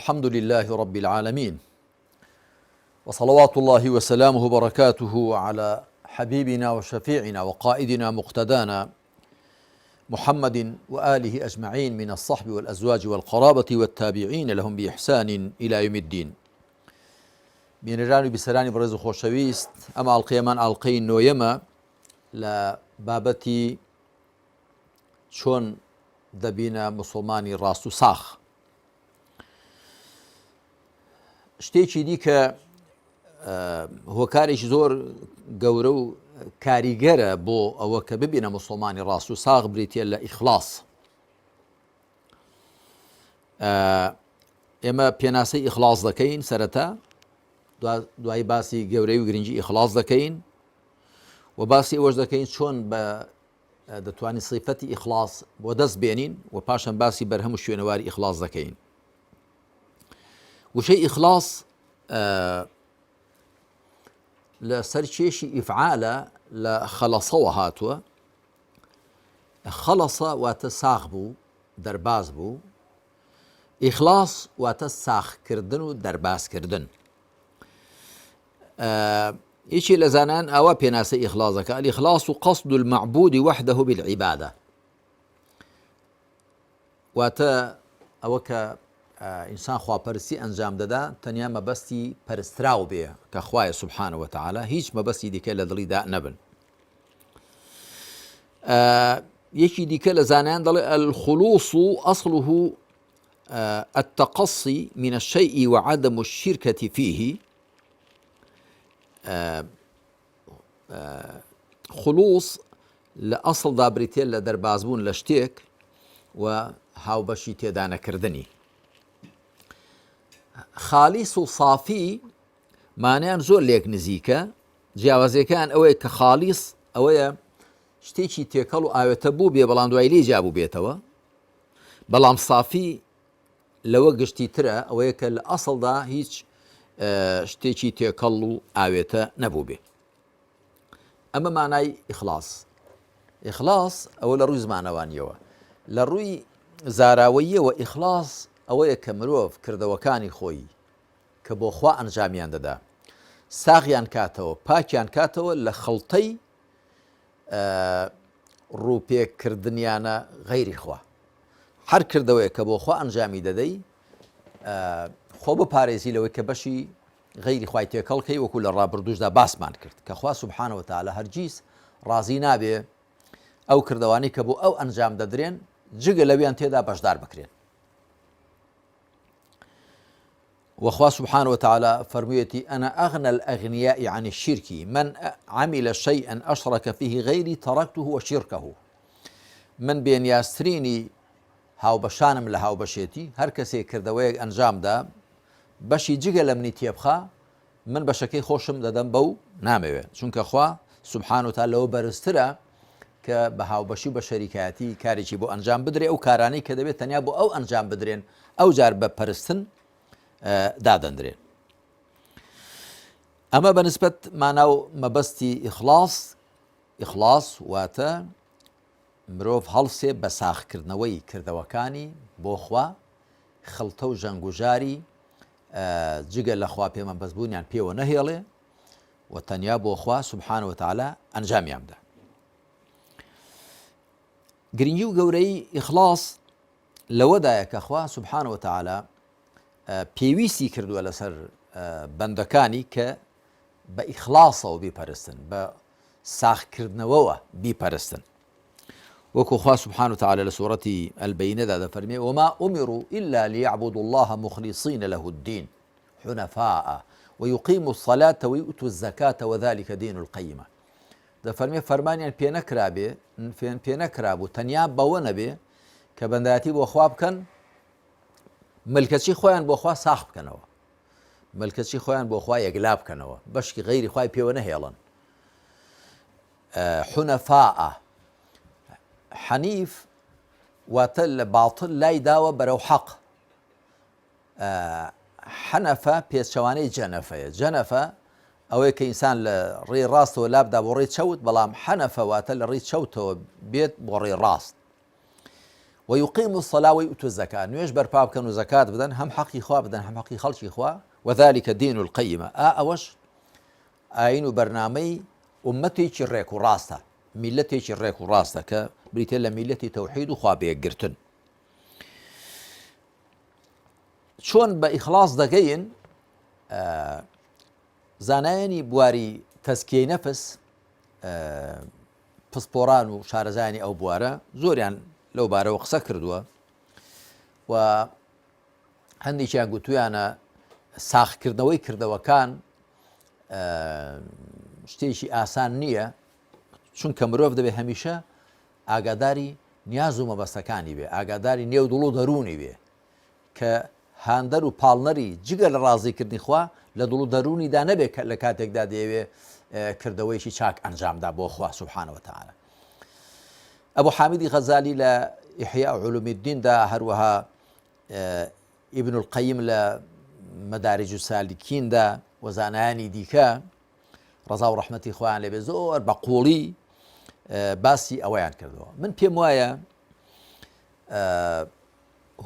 الحمد لله رب العالمين وصلوات الله وسلامه وبركاته على حبيبنا وشفيعنا وقائدنا مقتدانا محمد وآله أجمعين من الصحب والأزواج والقرابة والتابعين لهم بإحسان إلى يوم الدين. بینەرانی بیسەرانی بەڕێز و خۆشەویست، ئەمە ئاڵلقەیەمان ئاڵلقەی نۆیەمە لە بابەتی چۆن دەبینە موسڵمانی ڕاست و ساخ. شتێکی دیکە هۆکارێکی زۆر گەورە و کاریگەرە بۆ ئەوە کە ببینە موسڵمانی ڕاست و ساغ بریتە لە ئیخلاص. ئێمە پێناسەی ئیخلاص دەکەین سەرەتا، دوای باسی گەورەی و گرنگی ئیخلاص دەکەین و باسی ئەوەش دەکەین چۆن بە دەتوانین صیفەتی ئیخلاص بۆ دەست بێنین و پاشان باسی بەرهەم و شوێنەواری ئیخلاص دەکەین. وشەی ئیخلاص لە سەر کێشی ئیفعالە لە خەلەسەوە هاتووە. خەلەسە واتە ساغ بوو، دەرباز بوو. ئیخلاص واتە ساخکردن و دەربازکردن. یەکی لە زانان ئاوا پێناسە ئیخلاص دەکات: الإخلاص قصد المعبود وحده بالعبادة. واتە ئەوە کە ئینسان خواپەرستی ئەنجام دەدا تەنیا مەبەستی پەرستراو بێ کە خوایە سبحانه وتعالى، هیچ مەبەستی دیکە لە دڵیدا نەبن. یەکی دیکە لە زانایان دەڵێ الخلوص أصله التقصي من الشيء وعدم الشركة فيه. خلوص لە ئەسڵ دابریتێ لە دەربازبوون لە شتێک و هاوبەشی تێدا نەکردنی. خالیس و صافی مانیان زۆر لێک نزیکە. جیاوازیەکان ئەوەیە کە خالیس ئەوەیە شتێکی تێکەڵ و ئاوێتە بوو بێ بەڵام دوای لێ جابوو بێتەوە، بەڵام صافی لەوە گشتی ترە، ئەوەیە کە لە ئەسڵدا هیچ شتێکی تێکەڵ و ئاوێتە نەبوو بێ. ئەمە مانای ئیخلاص. ئیخلاص ئەوە لە ڕووی زمانەوانیەوە. لە ڕووی زاراوەییەوە ئیخلاص ئەوەیە کە مرۆڤ کردەوەکانی خۆی کە بۆ خوا ئەنجامیان دەدا ساغیان کاتەوە، پاکیان کاتەوە لە خەڵتەی ڕووپێکردنیانە غەیری خوا. هەر کردەوەیە کە بۆ خوا ئەنجامی دەدەی خۆ بپارێزی لەوەی کە بەشی غەیری خوای تێکەڵکەی، وەکو لە ڕابردووشدا باسمان کرد کە خوا سبحانه وتعالى هەرگیز ڕازی نابێ ئەو کردەوانی کە بۆ ئەو ئەنجام دەدرێن جگە لەویان تێدا بەشدار بکرێن. وخوا سبحانه وتعالى فرميتي أنا أغنى الأغنياء عن الشرك من عمل شيئا أشرك فيه غيري تركته وشركه. من بين ياستريني هاو بشانم لهاو بشيتي هر کەسێ کردەوەیەک ئەنجام دا بەشی جگە لە منی تێبخا من بەشەکەی خۆشم دەدەم بەو نامەوێت، چونکە خوا سبحانه وتعالى لەوە بەرزترە کە بە هاوبەشی و بە شەریکایەتی کارێکی بۆ ئەنجام بدرێ، ئەو کارانەی کە دەبێت تەنیا بۆ ئەو ئەنجام بدرێن ئەو جار بە پەرستن دادەندرێن. ئەمە بەنسبەت ماناو مەبەستی ئیخلاص. ئیخلاص واتە مرۆڤ هەڵسێ بە ساخکردنەوەی کردەوەکانی بۆ خوا، خەڵتە و ژەنگوژاری جگە لە خوا پێمەبەستبوونیان پێوە نەهێڵێ و تەنیا بۆ خوا سبحانه وتعالى ئەنجامیان بدە. گرنگی و گەورەی ئیخلاص لەوەدایە کە خوا سبحانه وتعالى پێویستی کردووە لەسەر بەندەکانی کە بە ئیخلاصەوە بیپەرستن، بە ساخکردنەوەوە بیپەرستن. وەکو خوا سبحانه وتعالى لسورة البينة فرمي وما أمروا إلا ليعبدوا الله مخلصين له الدين حنفاء ويقيموا الصلاة ويؤتوا الزكاة وذلك دين القيمة. ده فرمي فرمانيان پێنەکرابوو تەنیا بەوە نەبێ کە بەندایەتی بۆ خوا بکەن، ملکەچی خۆیان بۆ خوا ساخ بکەنەوە، ملکەچی خۆیان بۆ خوا یەکلا بکەنەوە، بەشکی غەیری خوای پێوە نەهێڵن. حنفاء حەنیف واتە لە باڵتر لای داوە بەرەو حەق. حەنەفە پێچەوانەی جەنەفەیە. جەنەفە ئەوەیە کە ئینسان لە ڕێی ڕاستەوە لابدا بۆ ڕێی چەوت، بەڵام حەنەفە واتە لە ڕێی چەوتەوە بێت بۆ ڕێی ڕاست. ويقيم الصلاة ويؤتوا الزكاة نوێژ بەرپا بکەن و زەکات بدەن هەم حەقی خوا بدەن هەم حەقی خەڵکی خوا وذلك الدين القيمة ئەوەش ئاین و بەرنامەی ئومەتێکی ڕێک و ڕاستە میلەتێکی ڕێک و ڕاستە کە بریتێ لە میلەتی تەوحید و خوا بەیەکگرتن چۆن بە ئیخلاص دەگەین زانایانی بواری تەزکیەی نەفس پسپۆران و شارەزایانی ئەو بوارە زۆریان لەو بارەوە قسە کردووە و هەندێکیان گوتویانە ساختکردنەوەی کردەوەکان شتێکی ئاسان نییە چونکە مرۆڤ دەبێت هەمیشە ئاگاداری نیاز و مەبەستەکانی بێ ئاگاداری نێو دڵ و دەرونی بێ کە هاندەر و پاڵنەری جگە لە ڕازیکردنی خوا لە دڵ و دەرونیدا نەبێت لە کاتێکدا دەیەوێ کردەوەیکی چاک ئەنجامدا بۆ خوا سوبحانەوە وتعالە ئەبوو حامید غەزالی لە ئیحیا علوم الدیندا هەروەها ئیبن القەیم لە مەدارج السالکیندا و زانایانی دیکە ڕەزا و ڕەحمەتی خۆیان لێبێ زۆر بە قوڵی باسی ئەوەیان کردەوە من پێم وایە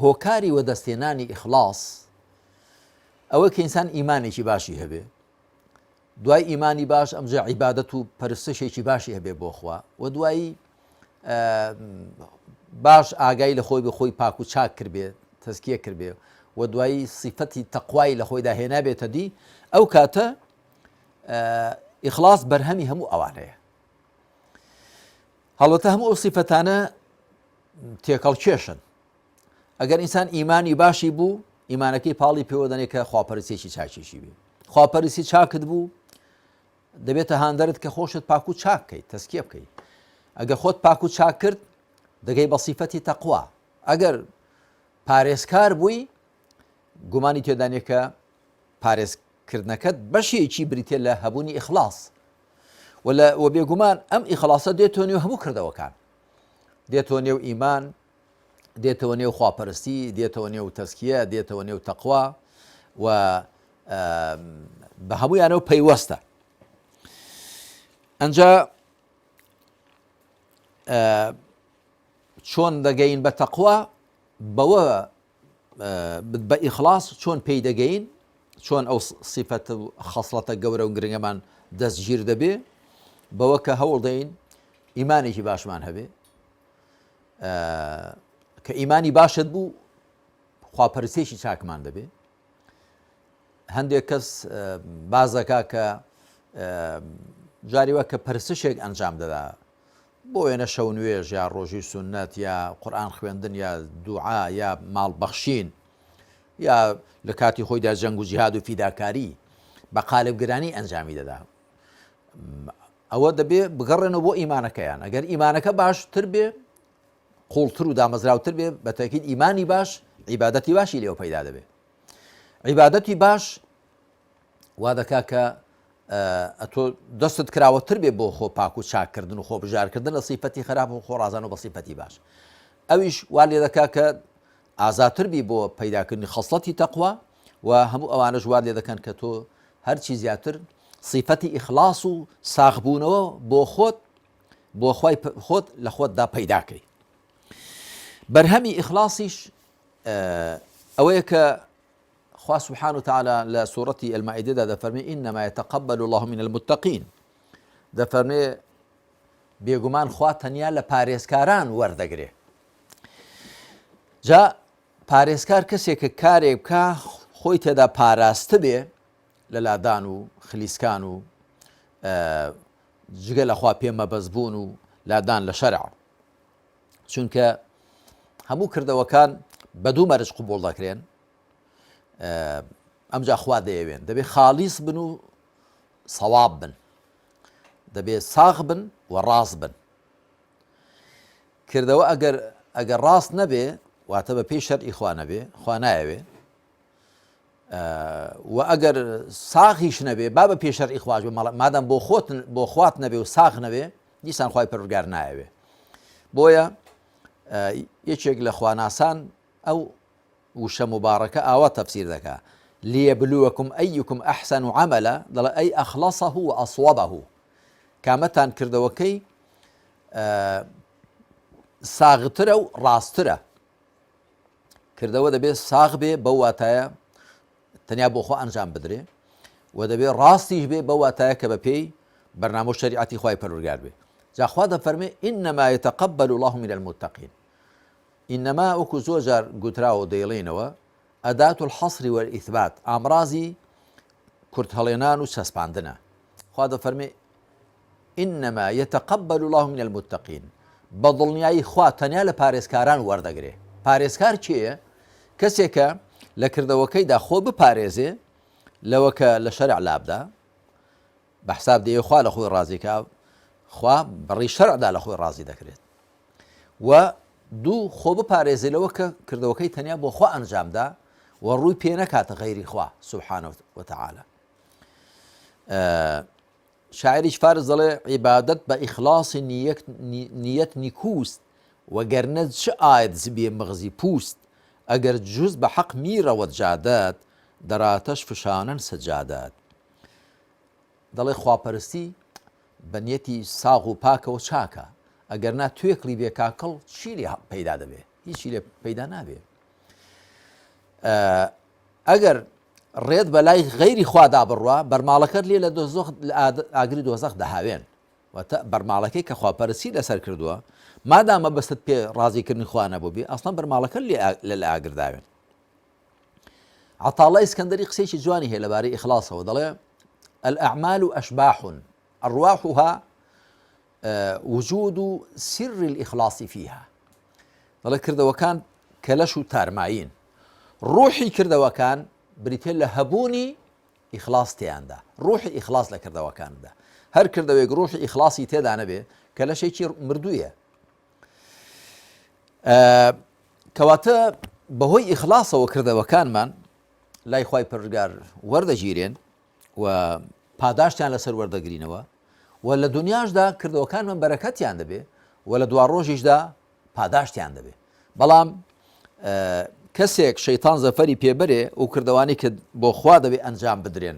هۆکاری وەدەستێنانی ئیخلاص ئەوە کە ئینسان ئیمانێکی باشی هەبێ دوای ئیمانی باش ئەمجا عیبادەت و پەرستشێکی باشی هەبێ بۆ خوا و دوایی باش ئاگای لە خۆی بە خۆی پاک و چاک کردبێ تەزکیە کردبێ و دوایی سیفەتی تەقوای لە خۆیدا هێنا بێتە دی ئەو کاتە ئیخلاص بەرهەمی هەموو ئەوانەیە هەڵبەتە هەموو ئەو سیفەتانە تێکەڵکێشن ئەگەر ئینسان ئیمانی باشی بوو ئیمانەکەی پاڵی پێوە دەنێت کە خواپەرستێکی چاکیشی بێ خواپەرستی چاکت بوو دەبێتە هاندەرت کە خۆشت پاک و چاک بکەیت تەزکیە بکەیت ئەگەر خۆت پاک و چاک کرد دەگەی بە سیفەتی تەقوا ئەگەر پارێزکار بووی گومانی تێدانێت کە پارێزکردنەکەت بەشێکی بریتێ لە هەبوونی ئیخلاص و بێگومان ئەم ئیخلاصە دێتەوە نێو هەموو کردەوەکان دێتەوە نێو ئیمان دێتەوە نێو خواپەرستی دێتەوە نێو تەزکیە دێتەوە نێو تەقوا و بە هەموویانەوە پەیوەستە ئەنجا چۆن دەگەین بە تەقوا بەوە بە ئیخلاص چۆن پێی دەگەین چۆن ئەو سیفەت و خەسڵەتە گەورە و گرنگەمان دەستگیر دەبێ بەوە کە هەوڵ دەین ئیمانێکی باشمان هەبێ کە ئیمانی باشت بوو خواپەرستێکی چاکمان دەبێ هەندێک کەس بازەکە کە جاریوە کە پەرستشێک ئەنجام دەدا بۆ وێنە شەو نوێژ یا ڕۆژی سونەت یا قورئان خوێندن یا دوعا یا ماڵبەخشین یا لە کاتی خۆیدا جەنگ و جیهاد و فیداکاری بە قالبگرانی ئەنجامی دەدا ئەوە دەبێ بگەڕێنەوە بۆ ئیمانەکەیان ئەگەر ئیمانەکە باشتر بێ قوڵتر و دامەزراوتر بێ بە تاکید ئیمانی باش عیبادەتی باشی لێوە پەیدا دەبێ عیبادەتی باش وا دەکا کە ئەتۆ دەستت کراوەتر بێ بۆ خۆ پاک و چاکردن و خۆ بژارکردن لە سیفەتی خراپ و خۆڕازان و بە سیفەتی باش ئەویش وا لێ دەکا کە ئازاتر بی بۆ پەیداکردنی خەسڵەتی تەقوا و هەموو ئەوانەش وا لێ دەکەن کە تۆ هەرچی زیاتر سیفەتی ئیخلاص و ساغبوونەوە بۆ خۆت بۆ خوای خۆت لە خۆتدا پەیداکەی بەرهەمی ئیخلاصیش ئەوەیە کە خوا سبحانه وتعالى لسورة المائدة دەفەرمێ إنما يتقبل الله من المتقين دەفەرمێ بێگومان خوا تەنیا لە پارێزکاران وەردەگرێ جا پارێزکار کەسێکە کارێک بکە خۆی تێدا پاراستە بێ لە لادان و خلیسکان و جگە لە خوا پێمەبەستبوون و لادان لە شەرع چونکە هەموو کردەوەکان بە دوو مەرج قبوڵ دەکرێن ئەمجا خوا دەیەوێن دەبێ خالیس بن و سەواب بن دەبێ ساغ بن و ڕاست بن کردەوە ئەگەر ڕاست نەبێ واتە بە پێی شەرعی خوا نەبێ خوا نایەوێ و ئەگەر ساغیش نەبێ با بە پێی شەرعی خواش بێ مادام بۆ خوات نەبێ و ساغ نەبێ دیسان خوای پەروەردگار نایەوێ بۆیە یەکێک لە خواناسان ئەو وشە مبارەکە ئاوا تەفسیر دەکا ليبلوكم أيكم أحسن عملا دەڵێ ئەی ئەخلەصەه و ئەصوەبەه کامەتان کردەوەکەی ساغترە و ڕاستترە کردەوە دەبێت ساغ بێ بەو واتایە تەنیا بۆ خۆ ئەنجام بدرێ و دەبێت ڕاستیش بێ بەو واتایە کە بە پێی بەرنامە و شەریعەتی خوای پەروەردگار بێ. جاخوا دەفەرمێ ئینەما یتەقەبەل الله من المتقین. ئینەما وەکو زۆر جار گوتراوە دەیڵێنەوە ئەدات الحەصر والئیثبات، ئامڕازی کورت هەڵێنان و چەسپاندنە. خوا دەفەرمێ ئینەما یتەقەبەل الله من المتقین، بە دڵنیایی خوا تەنیا لە پارێزکاران وەردەگرێ. پارێزکار چییە؟ کەسێکە لە کردەوەکەیدا خۆ بپارێزێ لەوە کە لە شەرع لابدا، بە حساب دەیە خوا لە خۆی ڕازیکە، خوا بەڕی شەرعدا لە خۆی ڕازی دەکرێت، و دوو خۆ بپارێزێ لەوە کە کردەوەکەی تەنیا بۆ خوا ئەنجامدا و ڕووی پێ نەکاتە غەیری خوا سوبحانه وتعالى. شاعریش فارس دەڵێ عیبادەت بە ئیخلاصی نیەت نیکوست، وەگەرنە چ ئاەت زبێ مەغزی پوست، ئەگەر جوز بە حەق میرەوە جادات، دەراتەش فشانن سەجادات. دەڵێ خواپەرستی بە نیەتی ساغ و پاکەوە چاکە، ئەگەر نا توێکڵی بێ کاکەڵ چی لێ پەیدا دەبێ؟ هیچی لێ پەیدا نابێ. ئەگەر ڕێت بەلای غەیری خوادا بڕوا، بەرماڵەکەت لێ لە ئاگری دۆزەخ دەهاوێن، بەرماڵەکەی کە خواپەرستی لەسەر کردووە مادامە بەست پێ ڕازیکردنی خوا نەبوو بێ، ئەسڵەن بەرماڵەکە لە ئاگرداوێن. عەتاڵڵای ئیسکەندەری قسەیەکی جوانی هەیە لەبارەی ئیخلاسەوە، دەڵێ الأعمال أشباح أرواحها وجود سر الإخلاص فيها. دەڵێ کردەوەکان کەلەش و تارمایین، ڕوحی کردەوەکان بریتێ لە هەبوونی ئیخلاس تێیاندا، ڕوحی ئیخلاس لە کردەوەکاندا. هەر کردەوەیەک ڕوحی ئیخلاسی تێدا نەبێ کەلەشێکی مردوویە. کەواتە بەهۆی ئیخلاسەوە کردەوەکانمان لای خوای پەروەردگار وەردەگیرێن و پاداشتیان لەسەر وەردەگرینەوە، و لە دنیاشدا کردەوەکانمان بەرەکەتیان دەبێ و لە دوا ڕۆژیشدا پاداشتیان دەبێ. بەڵام کەسێک شەیتان زەفەری پێبەرێ و کردەوانی کە بۆ خوا دەبێ ئەنجام بدرێن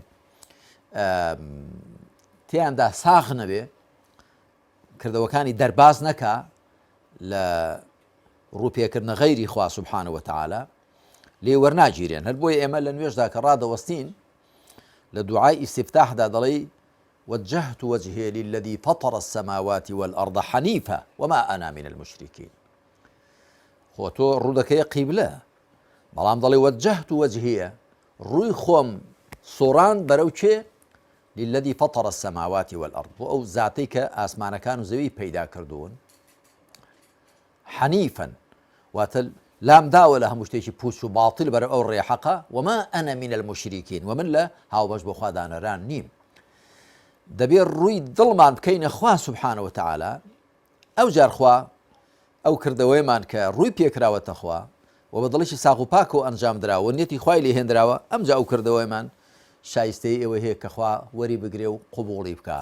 تیاندا ساغ نەبێ، کردەوەکانی دەرباز نەکا لە ڕووپێکردنە غەیری خوا سوبحانه وتعالى، لێ وەرناگیرێن. هەر بۆیە ئێمە لە نوێژدا کە ڕادەوەستین لە دوعای ئیستیفتاحدا دەڵێ وجهت وجهي للذي فطر السماوات والأرض حنيفا وما أنا من المشركين. خۆ تۆ ڕوودەکەی قیبلە، بەڵام دەڵێ وجهت وجهي ڕووی خۆم سۆڕان بەرەو چێ؟ للذي فطر السماوات والأرض، بۆ ئەو زاتەی کە ئاسمانەکان و زەوی پەیدا کردوون. حەنیفەن واتە لام داوە لە هەموو شتێکی پوچ و باڵتل بەرەو ئەو ڕێحەقە، وما أنا من المشركين، ومن لە هاوبەش بۆ خوا دانەران نیم. دەبێت ڕووی دڵمان بکەینە خوا سوبحانه وتعالى، ئەو جار خوا ئەو کردەوەیمان کە ڕووی پێکراوەتە خوا و بە دڵێکی ساغ و پاکەوە ئەنجام درراوە، نیەتی خوای لێ هێندراوە، ئەمجا ئەو کردەوەیمان شایستەی ئێوە هەیە کە خوا وەری بگرێ و قبوڵی بکە.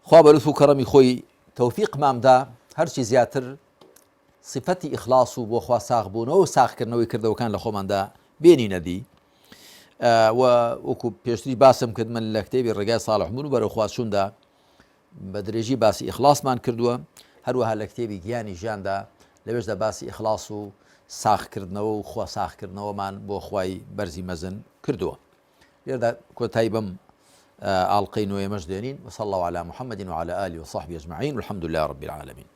خوا بە لوتف و کەڕەمی خۆی تەوفیقماندا هەرچی زیاتر صفەتی ئیخلاس و بۆ خوا ساغ بوونەوە و ساغکردنەوەی کردەوەکان لە خۆماندا بێنی نەدی. و وەکو پێشتری باسم کرد، من لە کتێبی ڕێگای ساڵح بوون و بەرەو خواچووندا بە درێژی باسی ئیخلاسمان کردووە، هەروەها لە کتێبی گیانی ژیاندا لەوێشدا باسی ئیخلاس و ساغکردنەوە و خوا ساغکردنەوەمان بۆ خوای بەرزی مەزن کردووە. لێرەدا کۆتایی بەم ئاڵقەی نوێ مەش دێنین. وصلى الله على محمد وعلى آله وصحبه أجمعين والحمد لله رب العالمين.